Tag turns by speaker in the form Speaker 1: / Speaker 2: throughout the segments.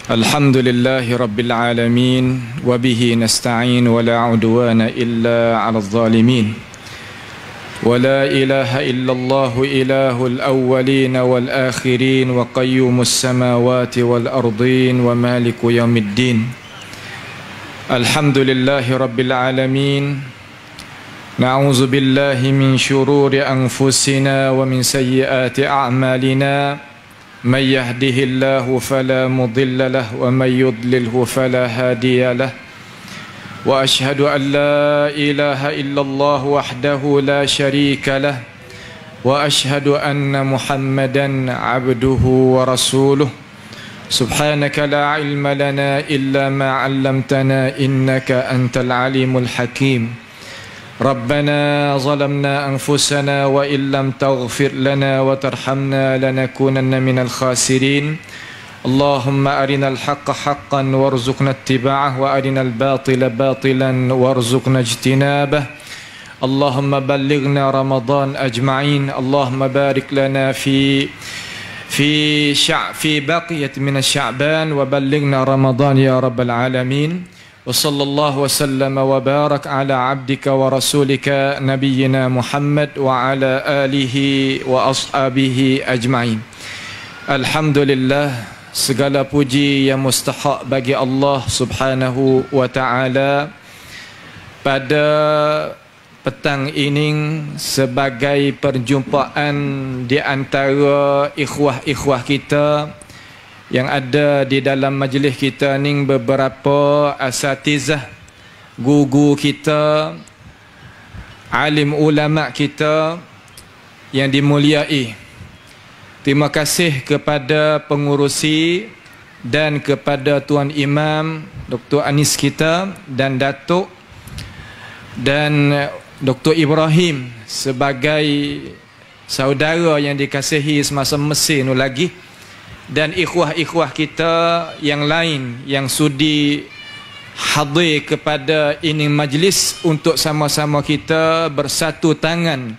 Speaker 1: Alhamdulillahi Rabbil Alamin Wabihi nasta'in wa la udwana illa ala zalimin Wa la ilaha illallahu ilahul awwalin wal akhirin Wa qayyumus samawati wal ardin Wa maliku yaumiddin Alhamdulillahi Rabbil Alamin Na'udzu billahi min syururi anfusina Wa min sayyiati a'malina من يهده الله فلا مضل له ومن يضلله فلا هادي له وأشهد أن لا إله إلا الله وحده لا شريك له وأشهد أن محمدا عبده ورسوله سبحانك لا علم لنا إلا ما علمتنا إنك أنت العليم الحكيم ربنا ظلمنا أنفسنا وإن لم تغفر لنا وترحمنا لنكونن من الخاسرين اللهم أرنا الحق حقا وارزقنا اتباعه وأرنا الباطل باطلا وارزقنا اجتنابه اللهم بلغنا رمضان أجمعين اللهم بارك لنا في بقية من الشعبان وبلغنا رمضان يا رب العالمين وصلى الله وسلم وبارك على عبدك ورسولك نبينا محمد وعلى آله وأصحابه أجمعين. Alhamdulillah, segala puji yang mustahak bagi Allah Subhanahu wa taala pada petang ini sebagai perjumpaan di antara ikhwah-ikhwah kita yang ada di dalam majlis kita ni, beberapa asatizah, guru kita, alim ulama kita yang dimuliai. Terima kasih kepada pengurusi dan kepada Tuan Imam Dr. Anis kita dan Datuk dan Dr. Ibrahim sebagai saudara yang dikasihi semasa Mesir nu lagi, dan ikhwah-ikhwah kita yang lain yang sudi hadir kepada ini majlis untuk sama-sama kita bersatu tangan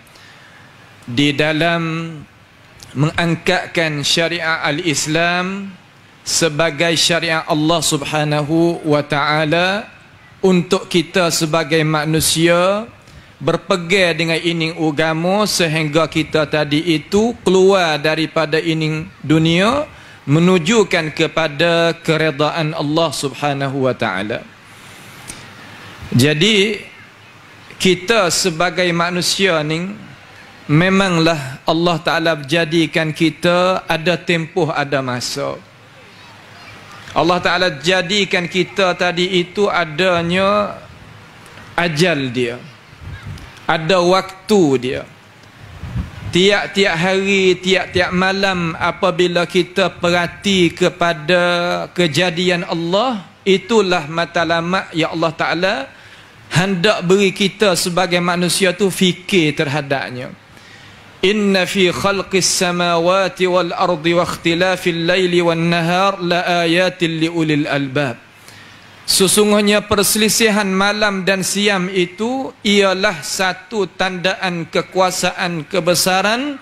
Speaker 1: di dalam mengangkatkan syariat al-Islam sebagai syariat Allah Subhanahu wa taala untuk kita sebagai manusia berpegang dengan ini agama sehingga kita tadi itu keluar daripada ini dunia menujukan kepada keredaan Allah Subhanahu wa taala. Jadi kita sebagai manusia ni memanglah Allah Taala jadikan kita ada tempoh, ada masa. Allah Taala jadikan kita tadi itu adanya ajal dia, ada waktu dia. Tiap-tiap hari, tiap-tiap malam apabila kita perhati kepada kejadian Allah, itulah matlamat yang Allah Ta'ala hendak beri kita sebagai manusia tu fikir terhadapnya. Inna fi khalqis samawati wal ardi wa ikhtilafil laili wan nahar la ayatin li ulil albab. Sesungguhnya perselisihan malam dan siang itu ialah satu tandaan kekuasaan kebesaran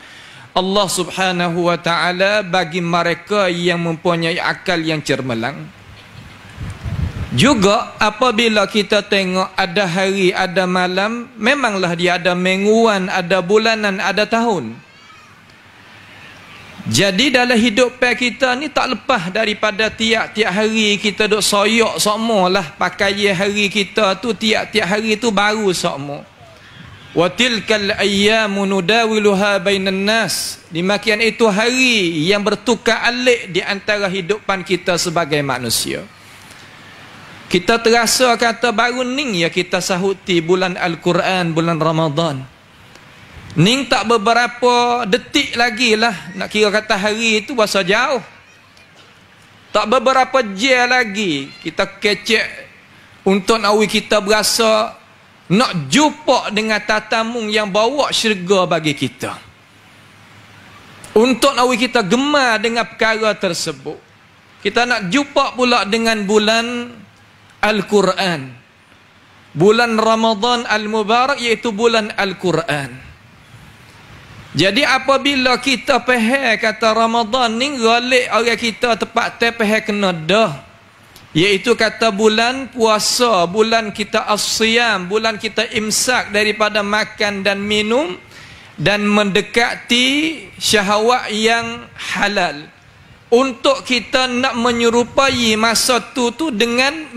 Speaker 1: Allah Subhanahu wa taala bagi mereka yang mempunyai akal yang cermelang. Juga apabila kita tengok ada hari, ada malam, memanglah dia ada mingguan, ada bulanan, ada tahun. Jadi dalam hidup kita ni tak lepas daripada tiap-tiap hari kita duk soyok sokmo lah pakai hari kita tu, tiap-tiap hari tu baru sokmo. Wa tilkal ayyamu nudawiluha bainan nas. Demikian itu hari yang bertukar alik di antara hidupan kita sebagai manusia. Kita terasa kata baru ni ya kita sahuti bulan Al-Quran, bulan Ramadan. Ning tak beberapa detik lagi lah nak kira kata hari itu berasa jauh. Tak beberapa jam lagi kita kecek untuk nawi kita berasa nak jumpa dengan tatamu yang bawa syurga bagi kita. Untuk nawi kita gemar dengan perkara tersebut. Kita nak jumpa pula dengan bulan Al-Quran. Bulan Ramadan Al-Mubarak, iaitu bulan Al-Quran. Jadi apabila kita faham kata Ramadan ni galik orang kita tepat faham kena dah, iaitu kata bulan puasa, bulan kita as-siyam, bulan kita imsak daripada makan dan minum dan mendekati syahwat yang halal, untuk kita nak menyerupai masa tu dengan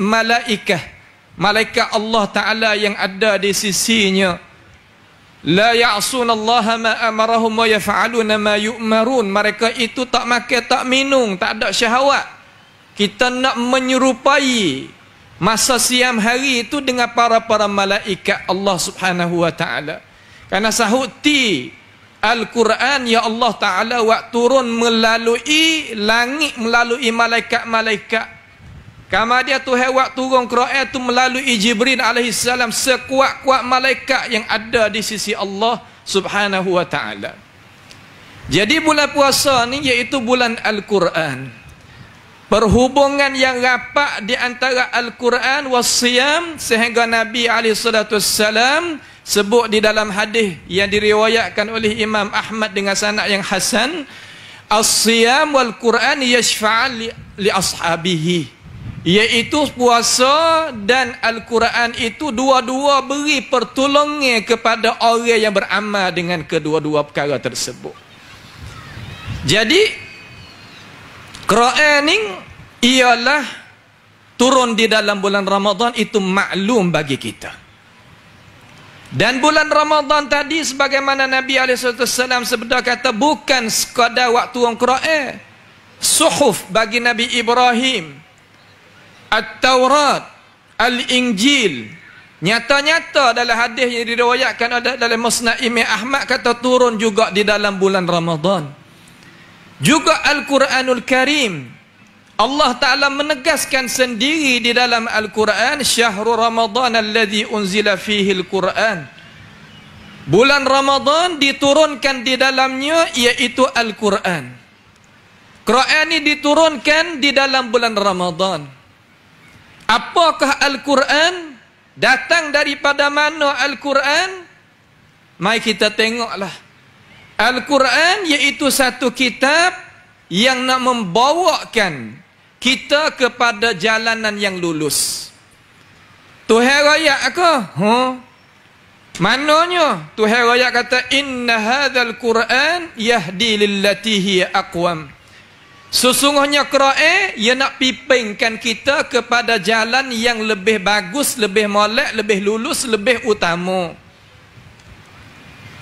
Speaker 1: malaikat Allah Ta'ala yang ada di sisinya. La ya'sunallaha ma amarahum wa yaf'aluna ma yu'marun. Mereka itu tak makan, tak minum, tak ada syahwat. Kita nak menyerupai masa siam hari itu dengan para malaikat Allah Subhanahu wa Ta'ala. Karena sahuti Al-Quran, ya Allah Ta'ala wak turun melalui langit, melalui malaikat-malaikat. Kama dia Tuhan wak turun Quran itu melalui Jibril alaihissalam, sekuat-kuat malaikat yang ada di sisi Allah Subhanahu wa Ta'ala. Jadi bulan puasa ni iaitu bulan Al-Quran. Perhubungan yang rapat di antara Al-Quran was-siyam, sehingga Nabi alaihissalam sebut di dalam hadis yang diriwayatkan oleh Imam Ahmad dengan sanad yang hasan, as-siyam wal Quran yashfa'an li ashabihi, iaitu puasa dan Al-Quran itu dua-dua beri pertolongan kepada orang yang beramal dengan kedua-dua perkara tersebut. Jadi Quran ni ialah turun di dalam bulan Ramadan, itu maklum bagi kita. Dan bulan Ramadan tadi sebagaimana Nabi SAW sebeda kata, bukan sekadar waktu turun Quran. Suhuf bagi Nabi Ibrahim, At-Taurat, Al-Injil, nyata-nyata dalam hadis yang diriwayatkan dalam Musnad Imam Ahmad kata turun juga di dalam bulan Ramadan. Juga Al-Quranul Karim, Allah Ta'ala menegaskan sendiri di dalam Al-Quran, Syahrul Ramadan alladhi unzila fihi Al-Quran. Bulan Ramadan diturunkan di dalamnya iaitu Al-Quran. Quran ini diturunkan di dalam bulan Ramadan. Apakah Al-Quran? Datang daripada mana Al-Quran? Mari kita tengoklah. Al-Quran iaitu satu kitab yang nak membawakan kita kepada jalanan yang lulus. Tuhan raya ke? Mananya? Tuhan raya kata, inna hadzal Quran yahdi lillati hiya aqwam. Sesungguhnya Quran ia nak pipingkan kita kepada jalan yang lebih bagus, lebih molek, lebih lulus, lebih utama.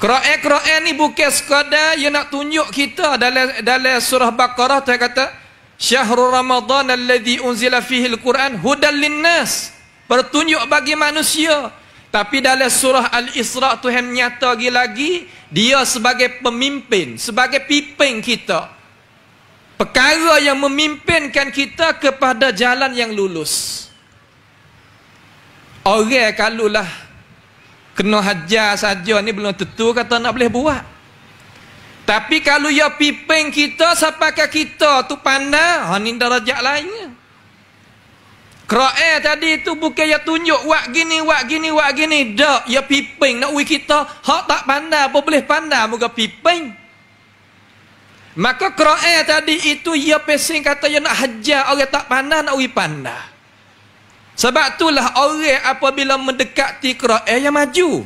Speaker 1: Quran ni bukan sekadar ia nak tunjuk kita dalam surah Baqarah dia kata Syahrul Ramadan alladhi unzila fihi al-Quran hudan linnas, petunjuk bagi manusia. Tapi dalam surah Al-Isra Tuhan nyata lagi dia sebagai pemimpin, sebagai piping kita. Perkara yang memimpinkan kita kepada jalan yang lulus. Orang kalulah kena hajar saja ni belum tentu kata nak boleh buat. Tapi kalau ia piping kita sampai kita tu pandai, ni darjat lainnya. Quran tadi tu bukan ia tunjuk wak gini, wak gini, wak gini. Tak, ia piping nak ui kita hak tak pandai apa boleh pandai muka piping. Maka Quran tadi itu ia pesing kata ia nak hajar orang tak pandai nak ui pandai. Sebab itulah orang apabila mendekati Quran yang maju.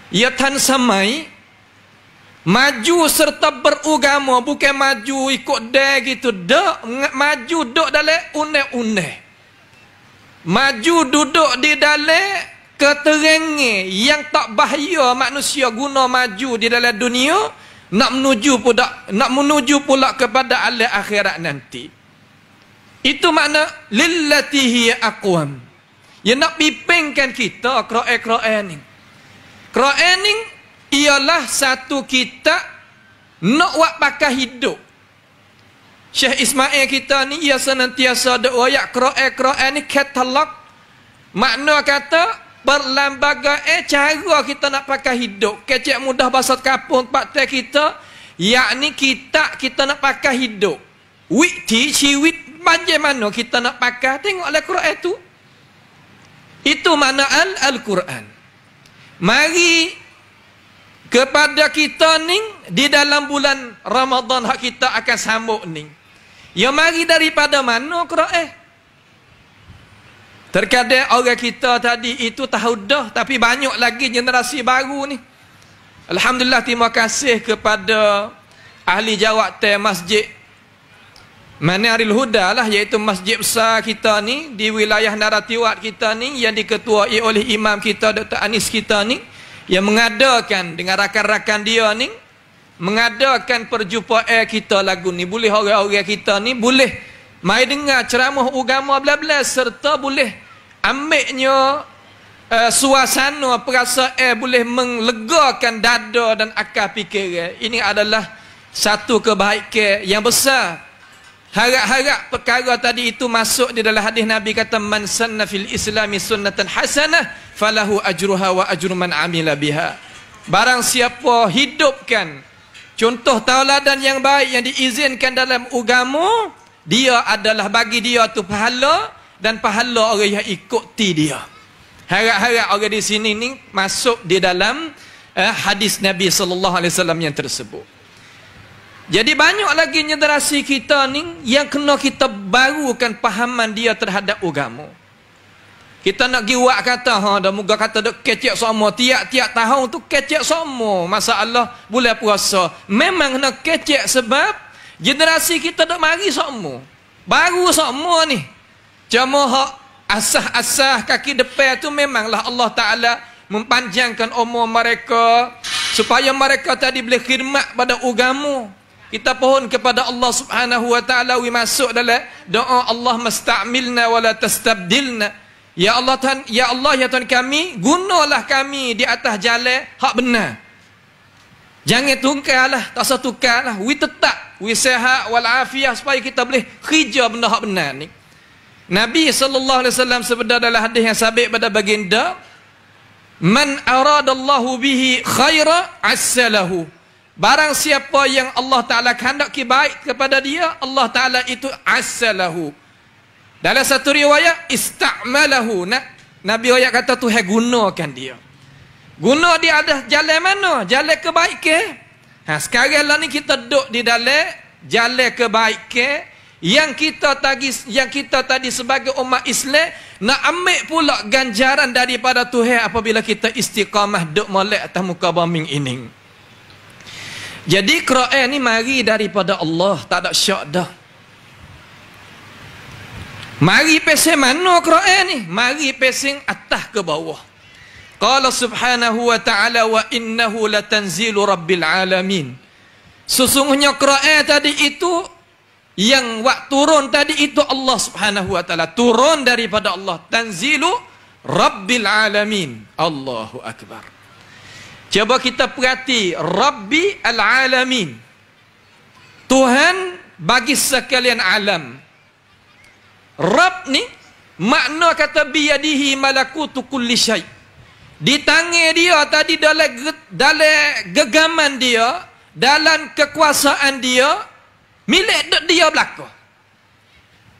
Speaker 1: Ia tan samai maju serta beragama, bukan maju ikut dia gitu. Dak, maju duduk dalam unai-unai. Maju duduk di dalam keterangan yang tak bahaya manusia guna maju di dalam dunia, nak menuju pula kepada alam akhirat nanti. Itu makna lillati hiya aqwam. Yang nak pipingkan kita Quran ni. Quran ni ialah satu kitab nak buat pakai hidup. Syekh Ismail kita ni ia senantiasa doa ayat Quran ni katalog. Makna kata perlembagaan cara kita nak pakai hidup. Kecik mudah bahasa kampung tempat kita, yakni kita nak pakai hidup. Witi ciwit bagaimana kita nak pakai, tengoklah Quran tu. Itu makna Al-Quran. Mari kepada kita ni di dalam bulan Ramadan hak kita akan sambut ni. Ya mari daripada mana Quran? Terkadang orang kita tadi itu tahu dah, tapi banyak lagi generasi baru ni. Alhamdulillah, terima kasih kepada ahli jawatan masjid Manaril Huda lah, iaitu masjid besar kita ni di wilayah Naratiwat kita ni, yang diketuai oleh imam kita Dr. Anis kita ni, yang mengadakan dengan rakan-rakan dia ni, mengadakan perjumpaan kita lagu ni. Boleh orang-orang kita ni boleh mai dengar ceramah agama bla-bla, serta boleh ambilnya suasana perasaan, boleh melegakan dada dan akal fikiran. Ini adalah satu kebaikan yang besar. Harap-harap perkara tadi itu masuk di dalam hadis Nabi kata, man sanna fil islami sunnatan hasanah falahu ajruha wa ajru man amila biha. Barang siapa hidupkan contoh tauladan yang baik yang diizinkan dalam agama, dia adalah bagi dia tu pahala dan pahala orang yang ikuti dia. Harap-harap orang di sini ni masuk di dalam hadis Nabi sallallahu alaihi wasallam yang tersebut. Jadi banyak lagi generasi kita ni yang kena kita barukan pahaman dia terhadap agama. Kita nak giwak kata, dah muka kata dok kecek semua, tiap-tiap tahun tu kecek semua. Masalah bulan puasa. Memang nak kecek sebab generasi kita dok mari semua. Baru semua ni. Cuma hak asah-asah kaki depan tu memanglah Allah Ta'ala mempanjangkan umur mereka supaya mereka tadi boleh khidmat pada agama. Kita pohon kepada Allah Subhanahu wa taala, we masuk dalam doa Allah masta'milna wala tastabdilna. Ya Allah Tuhan, ya Allah ya Tuhan kami, gunalah kami di atas jalan hak benar. Jangan tungkarlah, tak usah tukarlah. We tetap, we sihat wal afiah supaya kita boleh kerja benda hak benar ni. Nabi sallallahu alaihi wasallam sebeda dalam hadis yang sabit pada baginda, man aradallahu bihi khaira assalahu. Barang siapa yang Allah Ta'ala kehendaki baik kepada dia, Allah Ta'ala itu assalahu. Dalam satu riwayat, ista'malahu. Nabi ayat kata Tuhan gunakan dia. Guna dia ada jalan mana? Jalan kebaikan. Sekarang lah ni kita duduk di dalam jalan kebaikan yang kita tadi sebagai umat Islam nak ambil pula ganjaran daripada Tuhan apabila kita istiqamah duduk molek atas muka bumi ini. Jadi Quran ni mari daripada Allah, tak ada syak dah. Mari pesing mana Quran ni? Mari pesing atas ke bawah. Qala subhanahu wa ta'ala wa innahu latanzilu rabbil alamin. Sesungguhnya Quran tadi itu yang turun tadi itu Allah Subhanahu wa ta'ala, turun daripada Allah. Tanzilu rabbil alamin. Allahu akbar. Coba kita perhati, Rabbi al-alamin, Tuhan bagi sekalian alam. Rabb ni makna kata biyadihi malakutu kulli syai. Di tangan dia tadi dalam gegaman dia, dalam kekuasaan dia, milik dia belaka.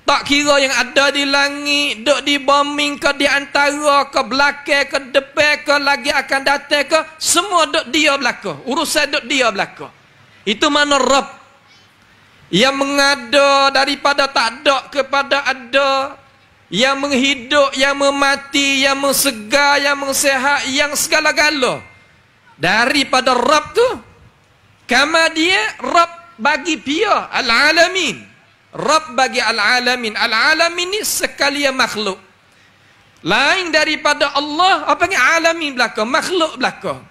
Speaker 1: Tak kira yang ada di langit, duk di bumi ke, di antara ke, belakang ke, depan ke, lagi akan datang ke, semua duk dia belaka. Urusan duk dia belaka. Itu mana Rabb yang mengada daripada tak ada kepada ada, yang menghidup, yang memati, yang mensegar, yang mensehat, yang segala-gala. Daripada Rabb tu, kama dia Rabb bagi pia al-alamin. Rabb bagi al-alamin. Al-alamin ni sekalian makhluk. Lain daripada Allah, apa yang alamin belaka? Makhluk belaka.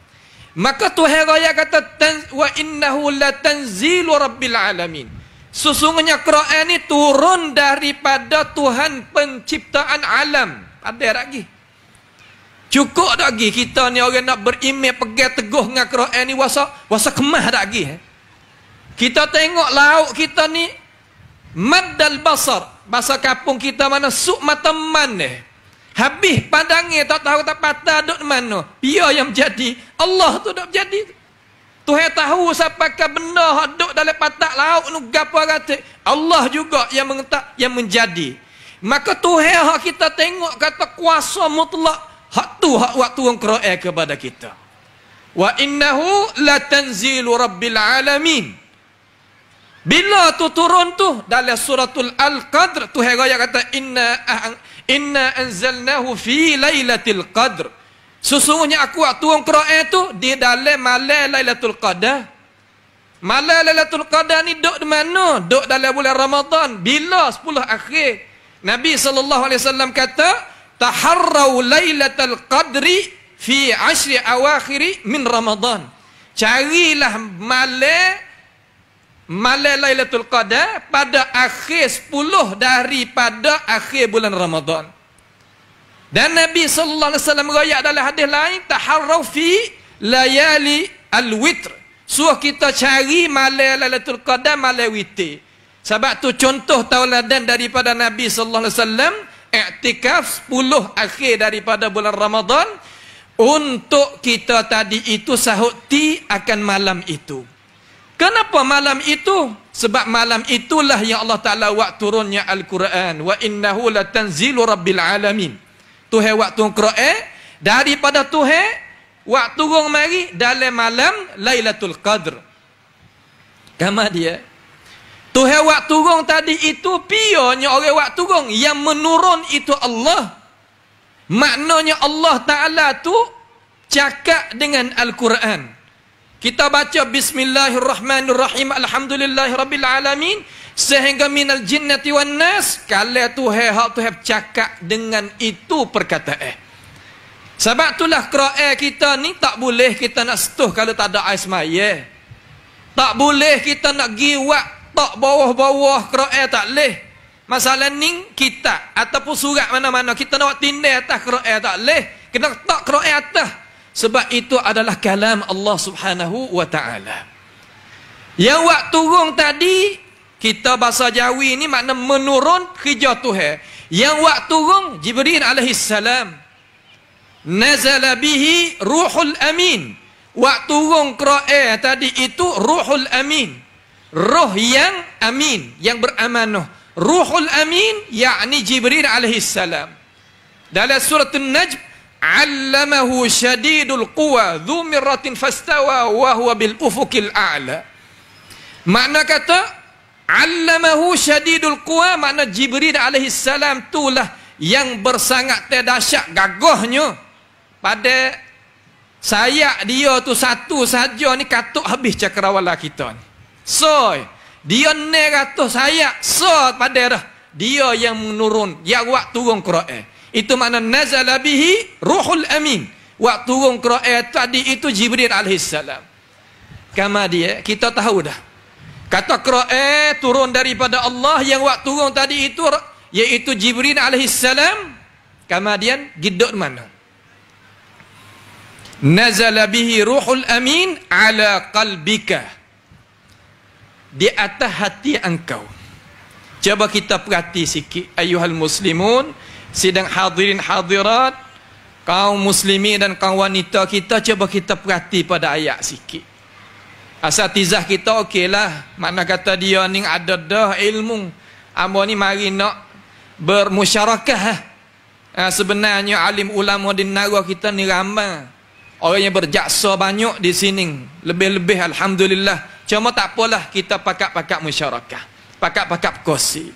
Speaker 1: Maka Tuhan raya kata, wa innahu latanzilu rabbil alamin. Sesungguhnya Quran ni turun daripada Tuhan penciptaan alam. Ada lagi? Cukup tak lagi kita ni orang nak beriman pegang teguh dengan Quran ni wasa kemah tak lagi? Kita tengok lauk kita ni maddal basar, bahasa kampung kita mana suk mata mana, habis pandangnya tak tahu tak patah duk mana. Dia yang jadi, Allah tu duk jadi. Tuhan tahu siapa ke benda hak duk dalam patak lauk nu gapo kata. Allah juga yang mengetak, yang menjadi. Maka Tuhan hak kita tengok kata kuasa mutlak, hak tu hak waktu Quran kepada kita. Wa innahu latanzilu rabbil alamin. Bila tu turun tu dalam suratul Al-Qadr, Tuhan raya kata inna anzalnahu fi lailatul qadr. Sesungguhnya aku turun Quran tu di dalam malam Lailatul Qadar. Malam Lailatul Qadar ni duk di mana? Duk dalam bulan Ramadan. Bila 10 akhir. Nabi SAW kata, taharrau Lailatul Qadri fi 10 awakhiri min Ramadan. Carilah malam Lailatul Qadar pada akhir 10 daripada akhir bulan Ramadan. Dan Nabi SAW merayak dalam hadis lain, taharrau fi layali al-witr. Suruh kita cari malam Lailatul Qadar, malam witir. Sebab tu contoh tauladan daripada Nabi SAW, iktikaf 10 akhir daripada bulan Ramadan, untuk kita tadi itu sahuti akan malam itu. Kenapa malam itu? Sebab malam itulah yang Allah Ta'ala wak turunnya Al-Quran. Wa innahu latanzilu rabbil alamin. Tuhan wak turun Quran, daripada Tuhan wak turun mari dalam malam Lailatul Qadr. Kama dia Tuhan wak turun tadi itu pionnya orang wak turun, yang menurun itu Allah. Maknanya Allah Ta'ala tu cakap dengan Al-Quran. Kita baca bismillahirrahmanirrahim, alhamdulillahirabbil alamin, sehingga minal jinnati wan nas. Kalau Tuhan hak Tuhan cakap dengan itu perkataan. Sebab itulah Quran kita ni tak boleh kita nak setuh kalau tak ada ais maya. Tak boleh kita nak giwak tak bawah-bawah Quran, tak boleh. Masalah ni kita ataupun surat mana-mana kita nak tindai atas Quran, tak boleh. Kena tak Quran atas. Sebab itu adalah kalam Allah Subhanahu wa ta'ala. Yang wak turun tadi, kita bahasa Jawi ni makna menurun kerja Tuhan. Yang wak turun Jibril alaihi salam. Nazala bihi ruhul amin. Wak turun Quran tadi itu ruhul amin. Roh yang amin, yang beramanah. Ruhul amin yakni Jibril alaihi salam. Dalam surah An-Najm, allamahu syadidul quwa dhu mirratin fastawa wa huwa bil ufuqil a'la. Makna kata allamahu syadidul quwa, makna Jibril alaihi salam itulah yang bersangat dahsyat gagahnya. Pada sayap dia tu satu saja ni katuk habis cakrawala kita ni. So dia 900 sayap so pada dah. Dia yang menurun, yang wak turun Quran. Itu makna nazala bihi ruhul amin. Waktu turun Quran tadi itu Jibril alaihissalam. Kama dia, kita tahu dah. Kata Quran turun daripada Allah, yang waktu turun tadi itu yaitu Jibril alaihissalam. Kama dia giduk mana? Nazala bihi ruhul amin ala qalbika. Di atas hati engkau. Coba kita perhati sikit ayuhal muslimun, sidang hadirin hadirat, kaum muslimin dan kaum wanita kita, coba kita perhati pada ayat sikit. Asatizah kita okeylah, makna kata dia ni ada dah ilmu. Amba ni mari nak bermusyarakah. Sebenarnya alim ulama di negara kita ni ramai. Orang yang berjaksa banyak di sini. Lebih-lebih alhamdulillah. Cuma tak apalah kita pakat-pakat musyarakah. Pakat-pakat kursi.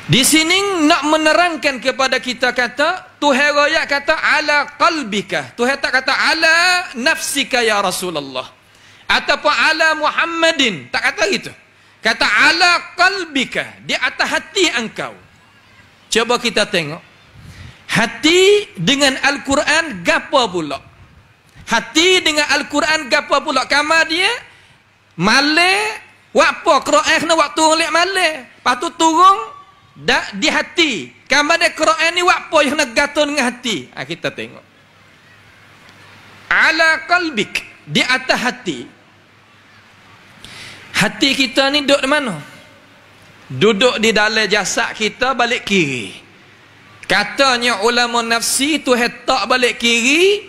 Speaker 1: Di sini nak menerangkan kepada kita kata, Tuhan raya kata ala qalbika. Tuhan tak kata ala nafsika ya Rasulullah. Ataupun ala Muhammadin. Tak kata gitu. Kata ala qalbika. Di atas hati engkau. Coba kita tengok. Hati dengan Al-Quran gapa pula? Hati dengan Al-Quran gapa pula? Kama dia malai apa Quran kena waktu lek malai. Lepas tu turun di hati. Kamu ada Quran ni apa yang nak gatul dengan hati? Kita tengok. Ala qalbik, di atas hati. Hati kita ni duduk di mana? Duduk di dalam jasad kita balik kiri. Katanya ulama nafsi tu tak balik kiri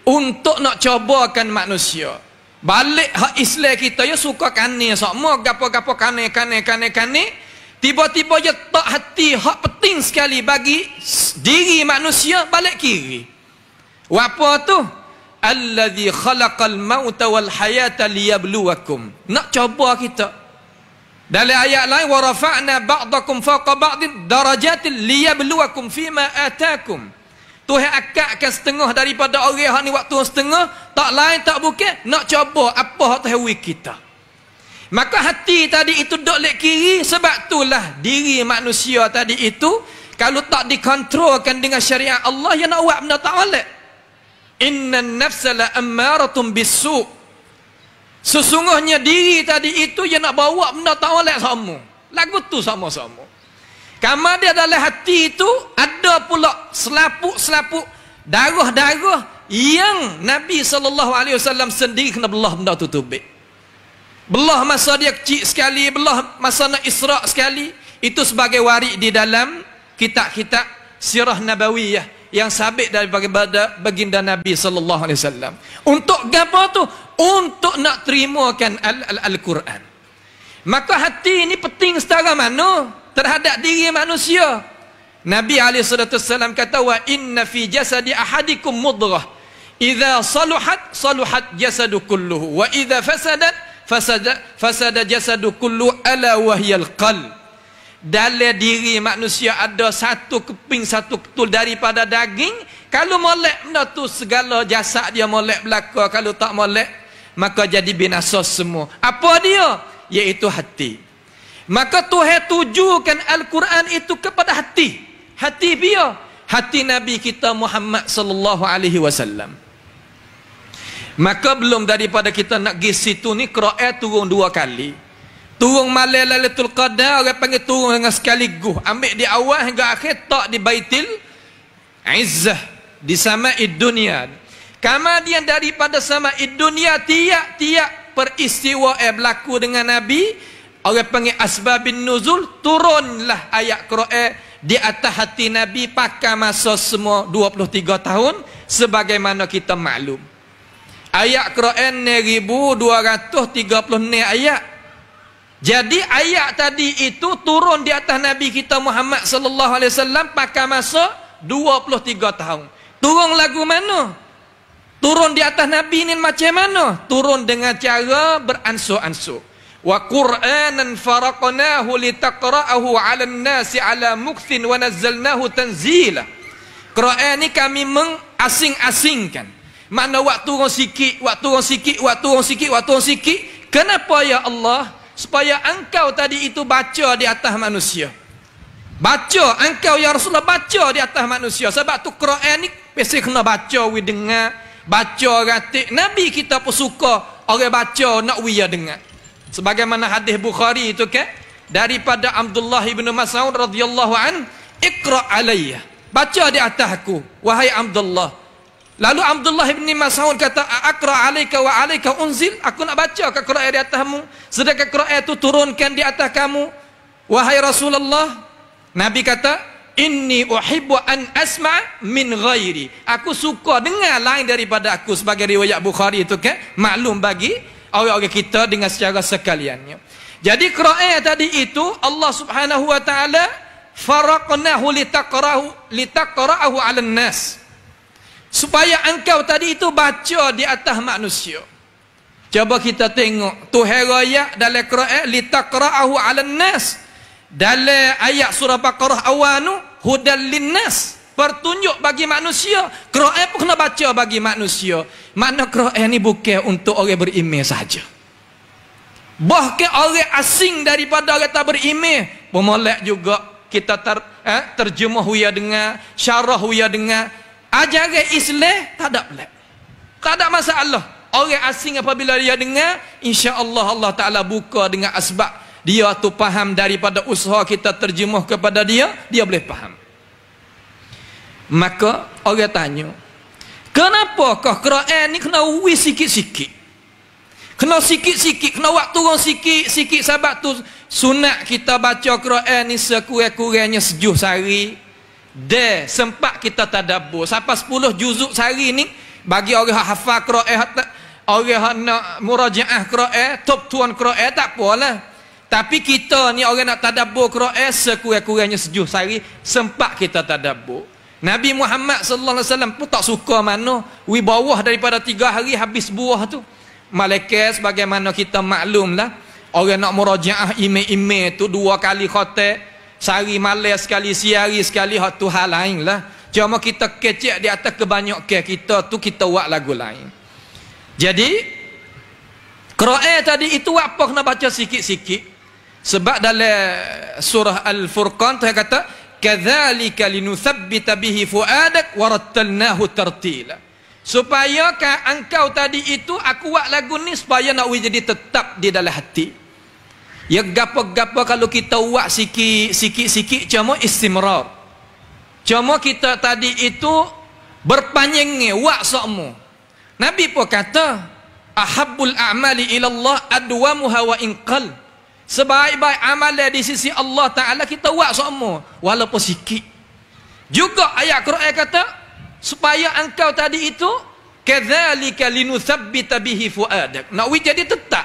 Speaker 1: untuk nak cobakan manusia. Balik hak Islam kita ya suka kane semua gapo-gapo kane. Tiba-tiba je tak hati hak penting sekali bagi diri manusia balik kiri. Apa tu? allazi khalaqal mauta wal hayata liyabluwakum. Nak cuba kita. Dalam ayat lain, wa rafa'na ba'dakum fawqa ba'din darajatin liyabluwakum fima atakum. Tuhan akadkan setengah daripada orang hak ni waktu setengah, tak lain tak bukan nak cuba apa hak Tuhan wi kita. Maka hati tadi itu duk lek kiri, sebab itulah diri manusia tadi itu kalau tak dikontrolkan dengan syariat Allah, ya nak buat benda tak boleh. Innan nafsa la ammaratun bisu'. Sesungguhnya diri tadi itu yang nak bawa benda tak boleh sama. Lagu tu sama-sama. Kamar dia dalam hati itu ada pula selaput-selaput darah-darah yang Nabi SAW sendiri kena belah benda tu tubik. Belah masa dia kecil sekali, belah masa nak Isra' sekali. Itu sebagai warik di dalam kitab-kitab sirah nabawiyah yang sabit daripada baginda Nabi SAW. Untuk apa tu? Untuk nak terimakan Al-Quran. Maka hati ini penting setara mana terhadap diri manusia. Nabi SAW kata, wa inna fi jasadi ahadikum mudghah idza saluhat saluhat jasadu kulluhu wa idza fasadat fasada jasadu kulluhu ala wahyal qalb. Dalam diri manusia ada satu keping satu ketul daripada daging. Kalau molek benda tu segala jasad dia molek belaka. Kalau tak molek maka jadi binasa semua. Apa dia? Iaitu hati. Maka Tuhan tujukan Al-Quran itu kepada hati. Hati dia, hati Nabi kita Muhammad sallallahu alaihi wasallam. Maka belum daripada kita nak pergi situ ni, Quran turun 2 kali. Turun malam Lailatul Qadar, orang panggil turun dengan sekaligus. Ambil di awal hingga akhir, tak di Baitul Izzah, di Sama'id Dunia. Kemudian daripada Sama'id Dunia, tiap-tiap peristiwa berlaku dengan Nabi, orang panggil asbabin nuzul, turunlah ayat Quran di atas hati Nabi pakai masa semua 23 tahun sebagaimana kita maklum. Ayat Quran 1236 ayat. Jadi ayat tadi itu turun di atas Nabi kita Muhammad sallallahu alaihi wasallam pakai masa 23 tahun. Turun lagu mana? Turun di atas Nabi ni macam mana? Turun dengan cara beransur-ansur. Wa Qur'anan faraqnahu litaqra'ahu 'alan nasi 'ala mukthin wa nazzalnahu tanzila. Quran ni kami mengasing-asingkan. Mana waktu turun sikit, waktu turun sikit, waktu turun sikit, waktu turun sikit. Kenapa ya Allah? Supaya engkau tadi itu baca di atas manusia. Baca, engkau ya Rasulullah baca di atas manusia. Sebab tu Quran ni pasti kena baca, we dengar, baca ratik. Nabi kita pun suka orang baca nak we dengar. Sebagaimana hadis Bukhari itu kan, daripada Abdullah ibn Mas'ud radhiyallahu an, Iqra alayya, baca di atas aku wahai Abdullah. Lalu Abdullah ibn Mas'ud kata, Aqra alayka wa alayka unzil, aku nak baca ke Quran di atasmu sedangkan Quran itu turunkan di atas kamu wahai Rasulullah. Nabi kata, inni uhibbu an asma' min ghairi, aku suka dengar lain daripada aku. Sebagai riwayat Bukhari itu kan maklum bagi orang-orang kita dengan secara sekaliannya. Jadi Quran tadi itu Allah Subhanahu wa taala faraqnahu litaqra'ahu 'alan nas, supaya engkau tadi itu baca di atas manusia. Coba kita tengok Tuhan raya dalam Quran litaqra'ahu 'alan nas. Dalam ayat surah Baqarah awanu hudal linnas, pertunjuk bagi manusia. Quran pun kena baca bagi manusia. Makna Quran ni bukan untuk orang beriman saja. Bahkan orang asing daripada orang tak beriman pun molek juga kita terjemah huya dengar, syarah huya dengar. Ajaran Islam tak ada pelik. Tak ada masalah. Orang asing apabila dia dengar, insya-Allah Allah Taala buka dengan asbab dia tu faham daripada usaha kita terjemah kepada dia, dia boleh faham. Maka orang tanya, kenapakah Quran ni kena uwi sikit-sikit? Kena sikit-sikit, kena waktu turun sikit-sikit. Sebab tu sunat kita baca Quran ni sekurang-kurangnya 7 sehari. Dia sempat kita tadabbur. Sampai 10 juzuk sehari ni bagi orang yang hafal Quran, orang yang nak murajaah Quran, top tuan Quran, tak apalah. Tapi kita ni orang nak tadabbur Quran sekurang-kurangnya 7 sehari, sempat kita tadabbur. Nabi Muhammad sallallahu alaihi wasallam pun tak suka mana bawah daripada 3 hari habis buah tu. Malaikat sebagaimana kita maklumlah, orang nak murajaah email tu 2 kali khatam, sehari malam sekali, siang sekali, hak tu hal lain lah. Cuma kita kecek di atas kebanyakan kita tu kita buat lagu lain. Jadi Quran tadi itu apa kena baca sikit-sikit. Sebab dalam surah Al-Furqan tu kata kadzalika linuthabbita bihi fuadak warattalnahu tartila. Supaya engkau tadi itu aku buat lagu ni supaya nak jadi tetap di dalam hati. Ya gapo-gapo kalau kita buat sikit-sikit cuma istimrar. Cuma kita tadi itu berpanjangnya buat sokmu. Nabi pun kata ahabbul a'mali ila Allah adwamuha wa inqal. Sebaik-baik amalan di sisi Allah Ta'ala kita buat semua walaupun sikit. Juga ayat Quran kata supaya engkau tadi itu kadzalika linuthabbita bihi fuadak. Nak jadi tetap.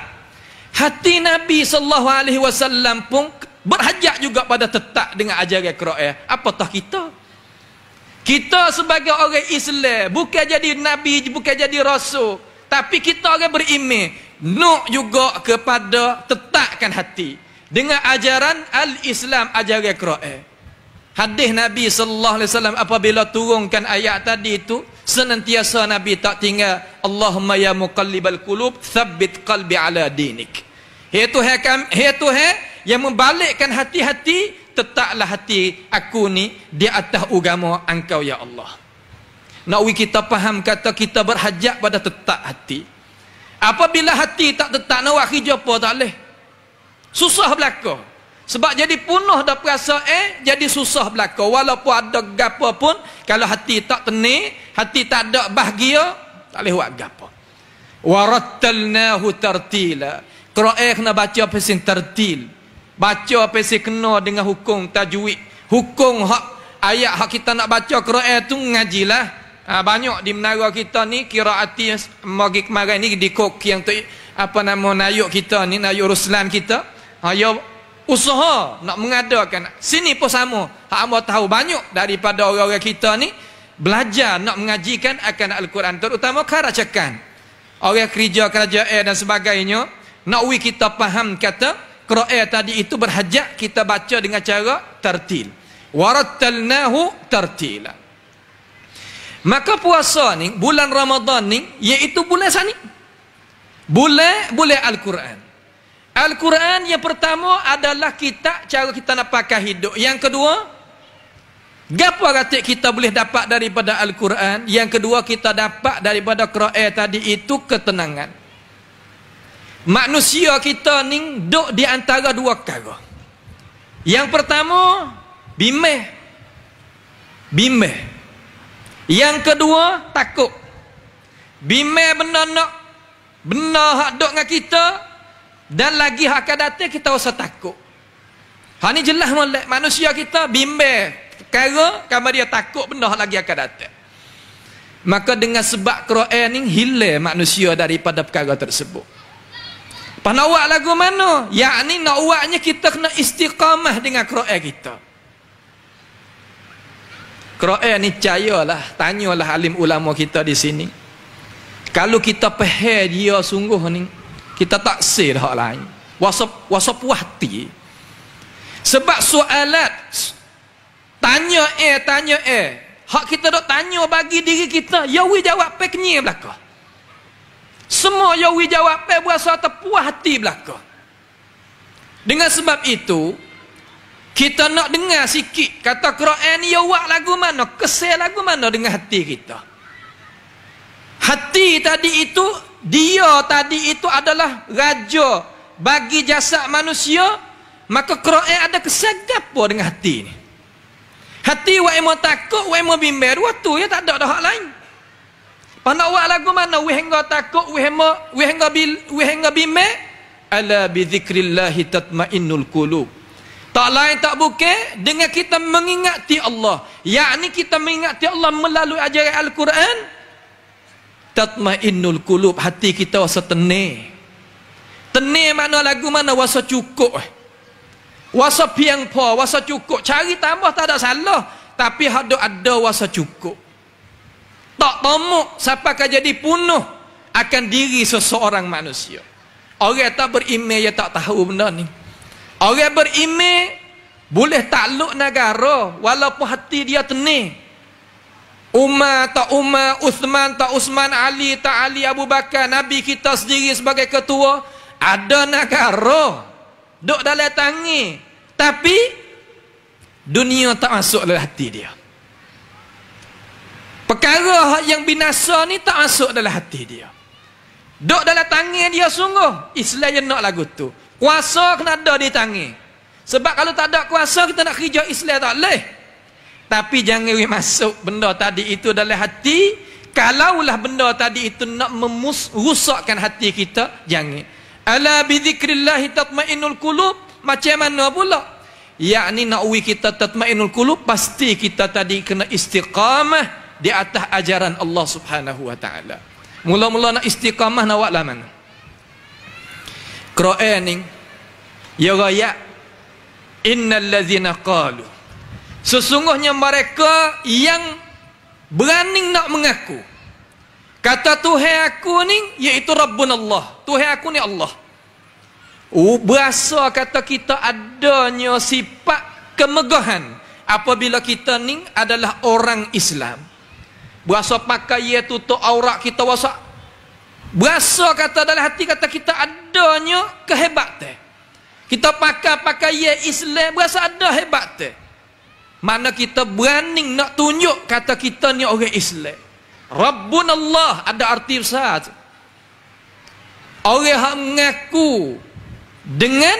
Speaker 1: Hati Nabi sallallahu alaihi wasallam pun berhajat juga pada tetap dengan ajaran Quran. Apatah kita? Kita sebagai orang Islam bukan jadi nabi, bukan jadi rasul, tapi kita orang beriman nak juga kepada tetapkan hati dengan ajaran al-Islam, ajaran Quran. Hadis Nabi sallallahu alaihi wasallam apabila turunkan ayat tadi itu senantiasa Nabi tak tinggal Allahumma ya muqallibal qulub tsabbit qalbi ala dinik. Itu yang membalikkan hati-hati, tetaplah hati aku ni di atas agama engkau ya Allah. Nak kita faham kata kita berhajat pada tetap hati. Apabila hati tak tetap nak buat kerja apa tak boleh. Susah belaka. Sebab jadi penuh dah perasaan, jadi susah belaka. Walaupun ada gapo pun, kalau hati tak tenang, hati tak ada bahagia, tak boleh buat gapo. Warattalnahu tartila. Quran kena baca pesin tartil. Baca pesin kena dengan hukum tajwid. Hukum hak ayat hak kita nak baca Quran tu ngajilah. Banyak di menara kita ni qiraati magi kemarin ni di kok yang tu apa nama nayuk kita ni, nayuk Ruslan kita. Ya usaha nak mengadakan. Sini pun sama. Hak hamba tahu banyak daripada orang-orang kita ni belajar nak mengajikan akan Al-Quran, terutama kerajakan. Orang kerja kerajaan dan sebagainya, nak kita faham kata Quran tadi itu berhajat kita baca dengan cara tartil. Warattalnahu tartila. Maka puasa ni, bulan Ramadan ni, iaitu bulan sani. Bulan Al-Quran. Al-Quran yang pertama adalah kita, cara kita nak pakai hidup. Yang kedua, gapo kata kita boleh dapat daripada Al-Quran. Yang kedua, kita dapat daripada Quran tadi itu ketenangan. Manusia kita ni duduk di antara 2 perkara. Yang pertama, bimbang. Yang kedua, takut. Bimbang benda hak duk dengan kita, dan lagi hak akan datang kita rasa takut. Hak ni jelas molek manusia kita bimbang perkara, kamu dia takut benda hak lagi akan datang. Maka dengan sebab Quran ni hilang manusia daripada perkara tersebut. Pas nak buat lagu mana? Yakni nak buatnya kita kena istiqamah dengan Quran kita. Quran ni percayalah, tanyalah alim ulama kita di sini. Kalau kita faham dia sungguh ni, kita tak sir hak lain. Wasap hati. Sebab soalat tanya hak kita dok tanya bagi diri kita, ya wi jawab peknya belaka. Semua ya wi jawab pe berasa terpuas hati belaka. Dengan sebab itu kita nak dengar sikit kata Quran ni ya buat lagu mana, kesel lagu mana dengan hati kita. Hati tadi itu, dia tadi itu adalah raja bagi jasad manusia. Maka Quran ada kesan apa dengan hati ni? Hati wa emo takut, wa emo bimbang, dua tu ya, tak ada hak lain. Nak buat lagu mana? We hingga takut, we hingga bimbang. Ala bi dzikrillahi tatmainnul qulub. Tak lain tak bukan dengan kita mengingati Allah. Yakni kita mengingati Allah melalui ajaran Al-Quran. Tatmainnul qulub, hati kita rasa tenang. Tenang makna lagu mana? Rasa cukup. Rasa piang po, rasa cukup. Cari tambah tak ada salah. tapi hak ada wasa cukup. Tak tomok siapakah jadi punuh akan diri seseorang manusia. Orang tak beriman dia tak tahu benda ni. Orang beriman boleh takluk negara walaupun hati dia tenang. Umar tak Umar, Uthman tak Uthman, Ali tak Ali, Abu Bakar, Nabi kita sendiri sebagai ketua, ada negara duk dalam tangan, tapi dunia tak masuk dalam hati dia. Perkara yang binasa ni tak masuk dalam hati dia. Duk dalam tangan dia sungguh. Islam je nak lagu tu. Kuasa kena ada di tangan. Sebab kalau tak ada kuasa kita nak kerja Islam tak boleh. Tapi jangan masuk benda tadi itu dalam hati. Kalaulah benda tadi itu nak merusakkan hati kita, jangan. Ala bidzikrillahi tatmainnul qulub. Macam mana pula? Yakni nak kita tatmainnul qulub, pasti kita tadi kena istiqamah di atas ajaran Allah Subhanahu wa taala. Mula-mula nak istiqamah nak buat lah mana? Quran ni ya raya innal ladzina qalu, sesungguhnya mereka yang berani nak mengaku kata Tuhan aku ni iaitu Rabbun Allah, Tuhan aku ni Allah. Berasa kata kita adanya sifat kemegahan apabila kita ni adalah orang Islam. Berasa pakai ia tutup aurat kita, berasa kata dalam hati kata kita adanya kehebatan. Kita pakai ia Islam, berasa ada hebat. Mana kita berani nak tunjuk kata kita ni orang Islam. Rabbun Allah ada arti besar. Orang yang mengaku dengan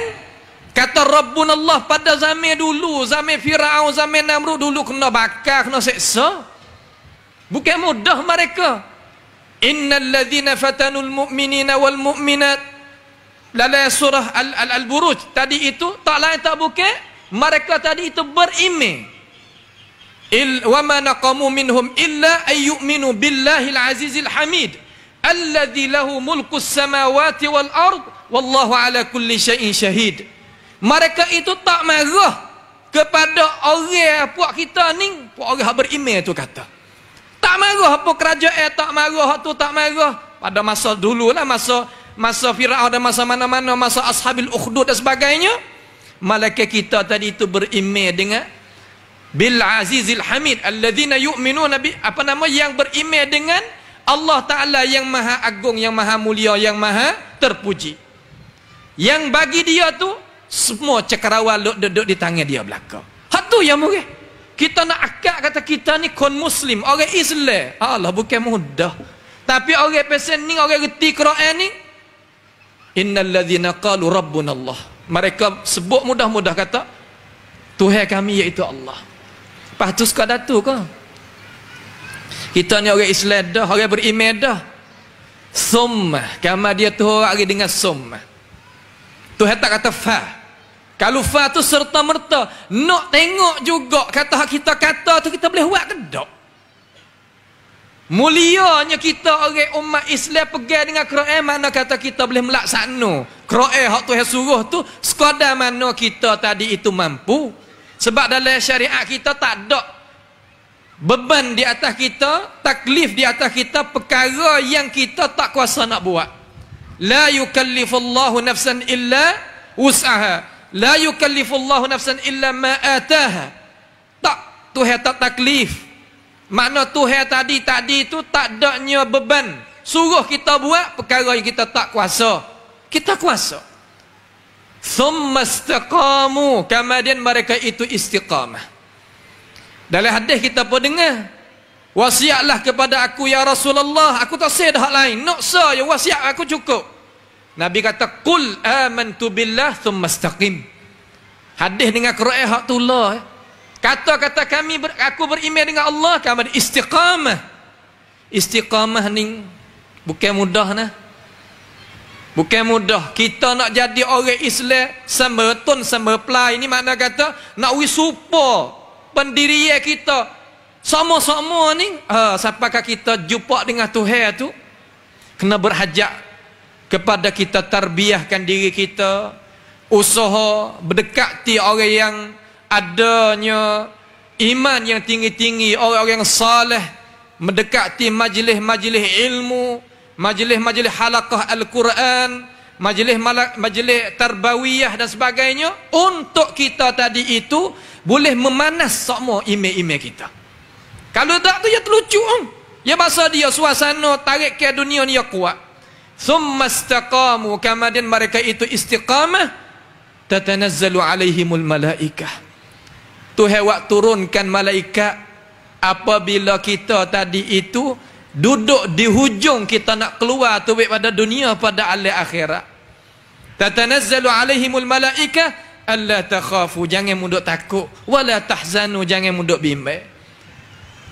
Speaker 1: kata Rabbun Allah pada zaman dulu, zaman Firaun, zaman Namrud dulu kena bakar, kena seksa. Bukan mudah mereka. Innal ladzina fatanul mu'minina wal mu'minat, dalam surah Al-Buruj tadi itu tak lain tak bukan mereka tadi itu beriman. Wa ma naqamu minhum illa ay yu'minu billahil azizil hamid alladzi lahu mulkus samawati wal ard wallahu ala kulli syai'in syahid. Mereka itu tak marah kepada orang puak kita ni, puak orang beriman tu kata. Tak marah apa kerajaan, tak marah tu, tak marah. Pada masa dulu lah, masa Firaun dan masa mana-mana, masa Ashabil Ukhdud dan sebagainya, malaikat kita tadi itu beriman dengan bil azizil hamid alladzina yu'minuna bi, apa nama, yang beriman dengan Allah Ta'ala yang maha agung, yang maha mulia, yang maha terpuji, yang bagi dia tu semua cakrawala duduk di tangan dia belakang. Hak tu yang murah. Kita nak akak kata kita ni kon muslim, orang Islam. Allah bukan mudah. Tapi orang pesen ni, orang reti Quran ni, innal ladzina qalu rabbuna Allah. Mereka sebut mudah-mudah kata Tuhan kami iaitu Allah. Lepas tu sekadar tu ke? Kita ni orang Islam dah, orang beriman dah. Summa, kama dia tu orang dengan summa. Tuhan tak kata fa. Kalau fa tu serta-merta, nak tengok juga kata kita kata tu kita boleh buat ke tak? Mulianya kita orang umat Islam pegang dengan Quran, mana kata kita boleh melaksana Quran hak Tuhan suruh tu sekadar mana kita tadi itu mampu. Sebab dalam syariat kita tak ada beban di atas kita, taklif di atas kita perkara yang kita tak kuasa nak buat. La yukallifullahu nafsan illa wus'aha. La yukallifullahu nafsan illa ma ataha. Tak, Tuhan tak taklif. Makna Tuhan tadi itu tak adanya beban. Suruh kita buat perkara yang kita tak kuasa. Kita kuasa. Thumma istaqamu, kemudian mereka itu istiqamah. Dalam hadis kita pun dengar, wasiatlah kepada aku ya Rasulullah, aku tak say dah lain. Nak saya wasiat aku cukup. Nabi kata qul amantu billah thumma istaqim. Hadis dengan Quran hak tulah. Kata-kata aku beriman dengan Allah, kemudian istiqamah. Istiqamah ni bukan mudah nah. Bukan mudah. Kita nak jadi orang Islam sambetun sambeplai ni, makna kata nak wisupa pendirian kita sama-sama ni, siapakah kita jumpa dengan Tuhan tu, kena berhajat kepada kita tarbiyahkan diri kita, usaha berdekati orang yang adanya iman yang tinggi-tinggi, orang-orang yang saleh mendekati majlis-majlis ilmu, majlis-majlis halaqah Al-Quran, majlis tarbawiyah dan sebagainya, untuk kita tadi itu boleh memanas semua email-email kita. Kalau tak tu ya terlucu ya bahasa dia suasana tarik ke dunia ni ya kuat. Thumma istaqamu, kemudian mereka itu istiqamah, tatanazzalu alaihimul malaikah. Tuhan wak turunkan malaikat apabila kita tadi itu duduk di hujung kita nak keluar tu pada dunia pada alam akhirat. Tatanazzalu alaihimul malaikah alla takhafu, jangan munduk takut, wala tahzanu, jangan munduk bimbang.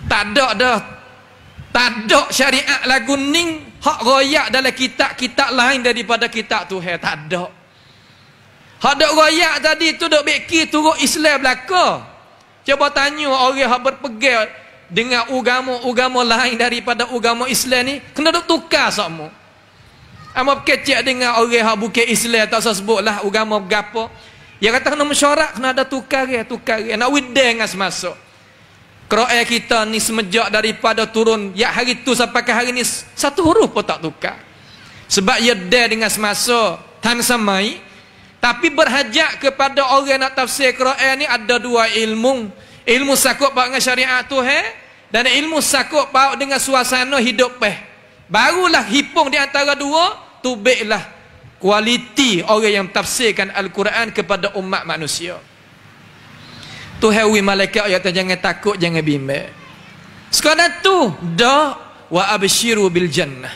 Speaker 1: Tak ada syariat lagu ning hak royak dalam kitab-kitab lain daripada kitab Tuhan, tak ada. Hak dak royak tadi tu dak beki turut Islam belaka. Cuba tanya orang hak berpegang dengan agama lain daripada agama Islam ni, kena duk tukar semua. Amak kecek dengan orang hak bukan Islam, tak usah sebutlah agama berapa. Dia kata kena mesyuarat, kena ada tukar. Nak wideng as masuk. Quran kita ni semenjak daripada turun ya hari tu sampai ke hari ni satu huruf pun tak tukar. Sebab ia dah dengan semasa tan samai. Tapi berhajat kepada orang nak tafsir Quran ni ada dua ilmu. Ilmu sakut bahawa dengan syariat Tuhan dan ilmu sakut bahawa dengan suasana hidup barulah hipung di antara dua, tubiklah kualiti orang yang tafsirkan Al-Quran kepada umat manusia. Tuhan wi malaikat ayat jangan takut, jangan bimbang. Sekadar tu dah wa absyiru bil jannah.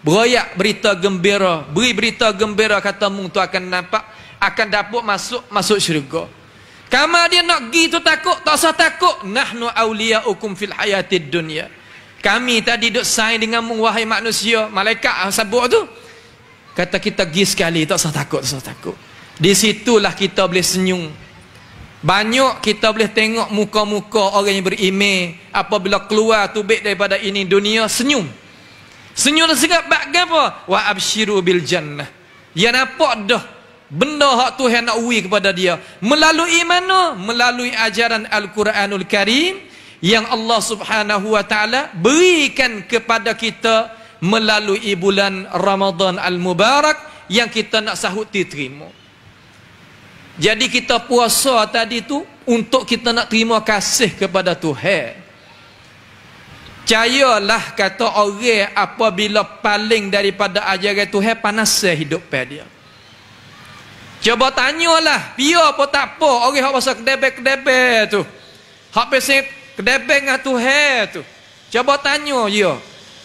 Speaker 1: Beroyak berita gembira, beri berita gembira kata mung tu akan nampak, akan dapat masuk syurga. Kama dia nak gi tu takut, tak usah takut. Nahnu awliyaukum fil hayatid dunya. Kami tadi duk saing dengan mung wahai manusia. Malaikat sabuk tu kata kita gi sekali, tak usah takut, tak usah takut. Di situlah kita boleh senyum. Banyak kita boleh tengok muka-muka orang yang beriman apabila keluar tubik daripada ini dunia senyum. Senyum sebab apa? Wa absyiru bil jannah. Dia nampak dah benda hak Tuhan nak uwi kepada dia melalui mana? Melalui ajaran Al-Quranul Karim yang Allah Subhanahu wa taala berikan kepada kita melalui bulan Ramadan Al-Mubarak yang kita nak sahut diterima. Jadi kita puasa tadi tu untuk kita nak terima kasih kepada Tuhan. Percayalah kata orang apabila paling daripada ajaran Tuhan panas hidup dia. Cuba tanyalah, biar apa tak apa orang hak pasal kedebek-kedebek tu. Hak pasal kedebek dengan Tuhan tu. Cuba tanya dia.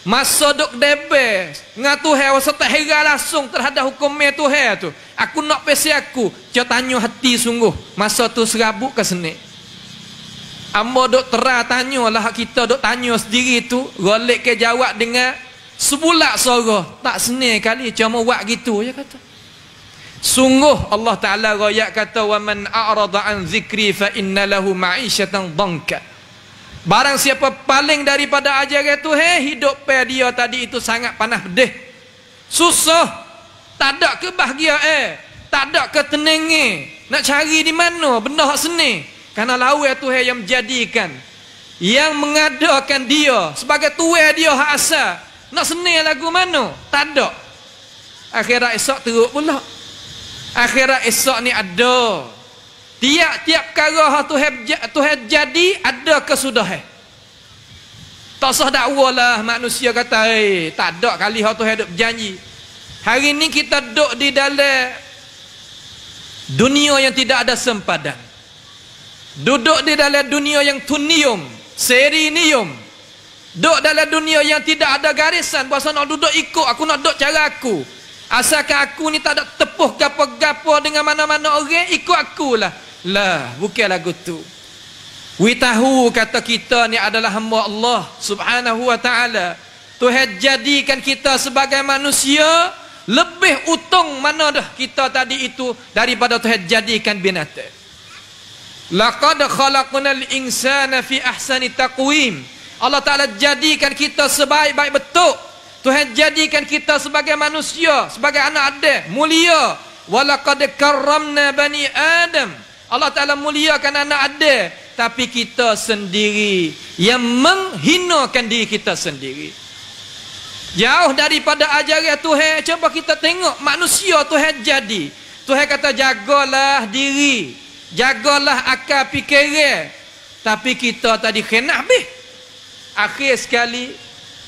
Speaker 1: Masa duk kedebek dengan Tuhan rasa tak heran langsung terhadap hukum Tuhan tu. Aku nak pesi aku. Cuba tanya hati sungguh. Masa tu serabut ke seni. Amba duk terang tanya lah kita duk tanya sendiri tu. Golek ke jawab dengan sebulak suara. Tak seni kali cuma buat gitu je kata. Sungguh Allah Ta'ala rakyat kata wa man a'rada an zikri fa inna lahu ma'isyatan dhanka. Barang siapa paling daripada ajaran Tuhan, hidup dia tadi itu sangat panas pedih. Susah. Tak ada kebahagiaan, tak ada ketenangan. Nak cari di mana benda hak seni? Karena lawan Tuhan yang menjadikan, yang mengadakan dia sebagai tuan dia hak asal. Nak seni lagu mana? Tak ada. Akhirat esok teruk pula. Akhirat esok ni ada. Tiap-tiap perkara Tuhan jadi ada kesudahan. Tak usah dakwa lah manusia kata tak ada kali hak Tuhan duk berjanji. Hari ni kita duduk di dalam dunia yang tidak ada sempadan. Duduk di dalam dunia yang tunium, serinium. Duduk dalam dunia yang tidak ada garisan. Puasa nak duduk ikut, aku nak duduk cara aku. Asalkan aku ni tak ada tepuh gapo-gapo dengan mana-mana orang, ikut akulah. Lah, bukan lagu tu. We tahu kata kita ni adalah hamba Allah Subhanahu wa taala. Tuhan jadikan kita sebagai manusia lebih untung mana dah kita tadi itu daripada Tuhan jadikan binatang. Laqad khalaqnal insana fi ahsani taqwim. Allah Taala jadikan kita sebaik-baik bentuk. Tuhan jadikan kita sebagai manusia, sebagai anak Adam, mulia. Walaqad karramna bani Adam. Allah Ta'ala muliakan anak Adam. tapi kita sendiri yang menghinakan diri kita sendiri. Jauh daripada ajaran Tuhan. Cuba kita tengok manusia Tuhan jadi. Tuhan kata jagalah diri, jagalah akal fikiran. Tapi kita tadi kena habis. Akhir sekali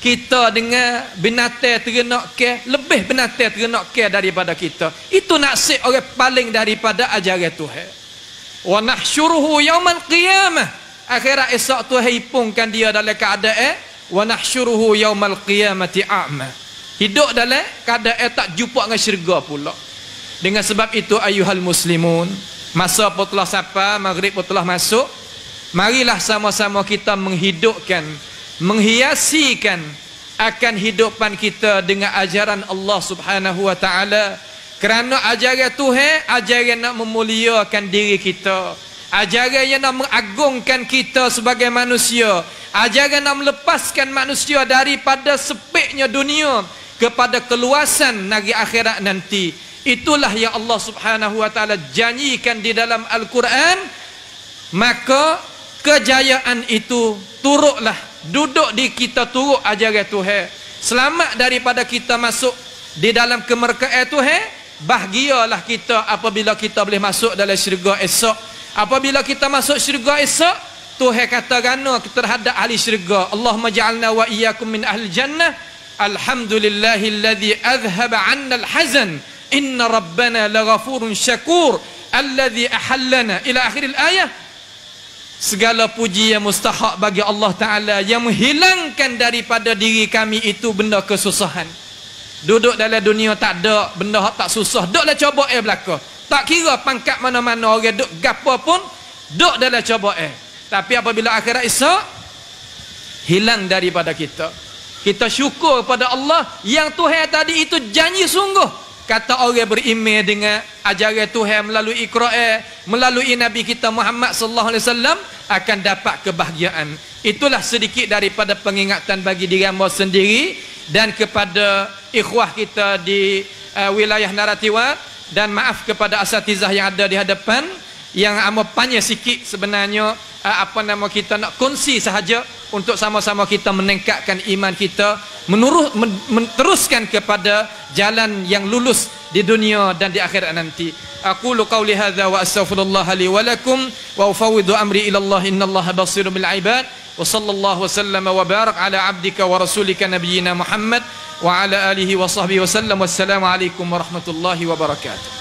Speaker 1: kita dengan binatang terenak ke, lebih binatang terenak ke daripada kita. Itu naksir orang paling daripada ajaran Tuhan. Wa nahsyuruhu yaumal qiyamah. Akhirat esok Tuhan hipungkan dia dalam keadaan wa nahsyuruhu yaumal qiyamati a'ma. Hidup dalam keadaan tak jumpa dengan syurga pula. Dengan sebab itu ayuhal muslimun, masa pun telah sampai, maghrib pun telah masuk. Marilah sama-sama kita menghidupkan, menghiasikan akan hidupan kita dengan ajaran Allah Subhanahu wa taala. Kerana ajaran Tuhan, ajaran nak memuliakan diri kita, ajaran yang nak mengagungkan kita sebagai manusia, ajaran nak melepaskan manusia daripada sepiknya dunia kepada keluasan negeri akhirat nanti. Itulah yang Allah Subhanahu wa taala janjikan di dalam Al-Quran. Maka kejayaan itu turutlah, duduk di kita turut ajaran Tuhan. Selamat daripada kita masuk di dalam kemerkaan Tuhan. Bahagialah kita apabila kita boleh masuk dalam syurga esok. Apabila kita masuk syurga esok, Tuhan kata gana terhadap ahli syurga, Allahumma ja'alna wa iyyakum min ahli jannah. Alhamdulillahilladzi adhhaba 'anna al-hazan. Inna rabbana laghafurun syakur alladzi ahallana ila akhir al-ayah. Segala puji yang mustahak bagi Allah Ta'ala yang menghilangkan daripada diri kami itu benda kesusahan. Duduk dalam dunia tak ada benda tak susah. Duduklah coba belaka. Tak kira pangkat mana-mana orang duduk gapo pun, duduk dalam coba Tapi apabila akhirat esok, hilang daripada kita. Kita syukur pada Allah yang Tuhan tadi itu janji sungguh. Kata orang beriman dengan ajaran Tuhan melalui Quran, melalui Nabi kita Muhammad sallallahu alaihi wasallam akan dapat kebahagiaan. Itulah sedikit daripada pengingatan bagi diri hamba sendiri dan kepada ikhwah kita di wilayah Naratiwat, dan maaf kepada asatizah yang ada di hadapan yang amat panjang sikit sebenarnya. Kita nak kongsi sahaja untuk sama-sama kita meningkatkan iman kita, meneruskan kepada jalan yang lulus di dunia dan di akhirat nanti. Aqulu qawli hadza wa astaghfirullah li wa lakum wa ufawwidu amri ila Allah innallaha basirun bil ibad. Wa sallallahu wasallam wa barak ala abdika wa rasulika nabiyyina Muhammad wa ala alihi wa sahbihi wasallam. Wassalamu alaikum warahmatullahi wabarakatuh.